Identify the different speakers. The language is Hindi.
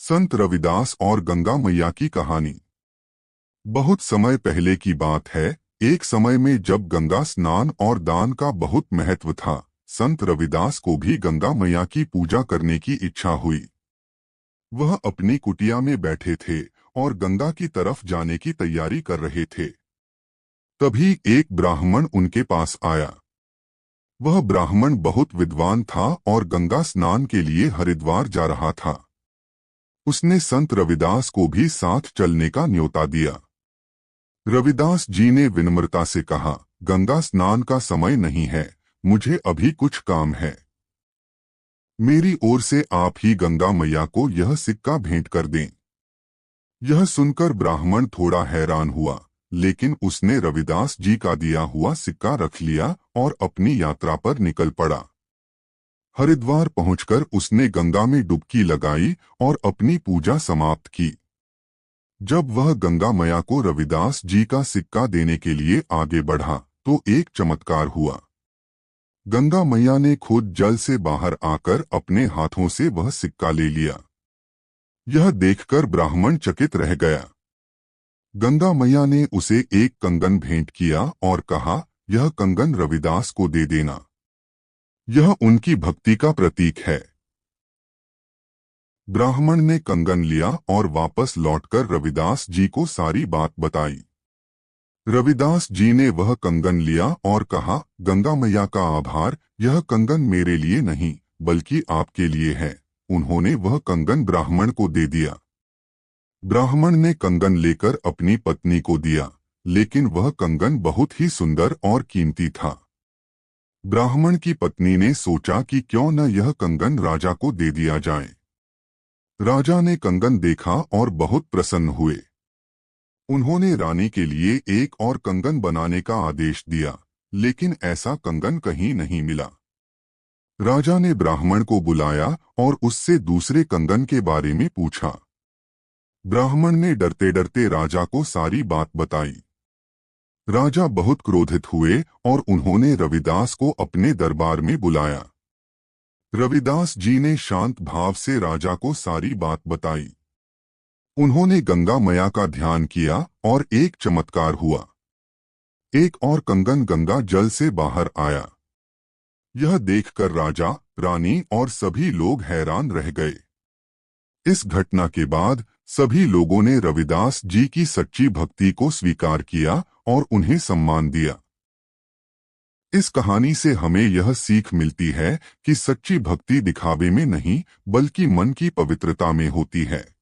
Speaker 1: संत रविदास और गंगा मैया की कहानी। बहुत समय पहले की बात है। एक समय में जब गंगा स्नान और दान का बहुत महत्व था, संत रविदास को भी गंगा मैया की पूजा करने की इच्छा हुई। वह अपनी कुटिया में बैठे थे और गंगा की तरफ जाने की तैयारी कर रहे थे। तभी एक ब्राह्मण उनके पास आया। वह ब्राह्मण बहुत विद्वान था और गंगा स्नान के लिए हरिद्वार जा रहा था। उसने संत रविदास को भी साथ चलने का न्योता दिया। रविदास जी ने विनम्रता से कहा, गंगा स्नान का समय नहीं है, मुझे अभी कुछ काम है। मेरी ओर से आप ही गंगा मैया को यह सिक्का भेंट कर दें। यह सुनकर ब्राह्मण थोड़ा हैरान हुआ, लेकिन उसने रविदास जी का दिया हुआ सिक्का रख लिया और अपनी यात्रा पर निकल पड़ा। हरिद्वार पहुंचकर उसने गंगा में डुबकी लगाई और अपनी पूजा समाप्त की। जब वह गंगा मैया को रविदास जी का सिक्का देने के लिए आगे बढ़ा तो एक चमत्कार हुआ। गंगा मैया ने खुद जल से बाहर आकर अपने हाथों से वह सिक्का ले लिया। यह देखकर ब्राह्मण चकित रह गया। गंगा मैया ने उसे एक कंगन भेंट किया और कहा, यह कंगन रविदास को दे देना। यह उनकी भक्ति का प्रतीक है। ब्राह्मण ने कंगन लिया और वापस लौटकर रविदास जी को सारी बात बताई। रविदास जी ने वह कंगन लिया और कहा, गंगा मैया का आभार, यह कंगन मेरे लिए नहीं बल्कि आपके लिए है। उन्होंने वह कंगन ब्राह्मण को दे दिया। ब्राह्मण ने कंगन लेकर अपनी पत्नी को दिया, लेकिन वह कंगन बहुत ही सुंदर और कीमती था। ब्राह्मण की पत्नी ने सोचा कि क्यों न यह कंगन राजा को दे दिया जाए। राजा ने कंगन देखा और बहुत प्रसन्न हुए। उन्होंने रानी के लिए एक और कंगन बनाने का आदेश दिया, लेकिन ऐसा कंगन कहीं नहीं मिला। राजा ने ब्राह्मण को बुलाया और उससे दूसरे कंगन के बारे में पूछा। ब्राह्मण ने डरते डरते राजा को सारी बात बताई। राजा बहुत क्रोधित हुए और उन्होंने रविदास को अपने दरबार में बुलाया। रविदास जी ने शांत भाव से राजा को सारी बात बताई। उन्होंने गंगा मैया का ध्यान किया और एक चमत्कार हुआ। एक और कंगन गंगा जल से बाहर आया। यह देखकर राजा, रानी और सभी लोग हैरान रह गए। इस घटना के बाद सभी लोगों ने रविदास जी की सच्ची भक्ति को स्वीकार किया और उन्हें सम्मान दिया। इस कहानी से हमें यह सीख मिलती है कि सच्ची भक्ति दिखावे में नहीं बल्कि मन की पवित्रता में होती है।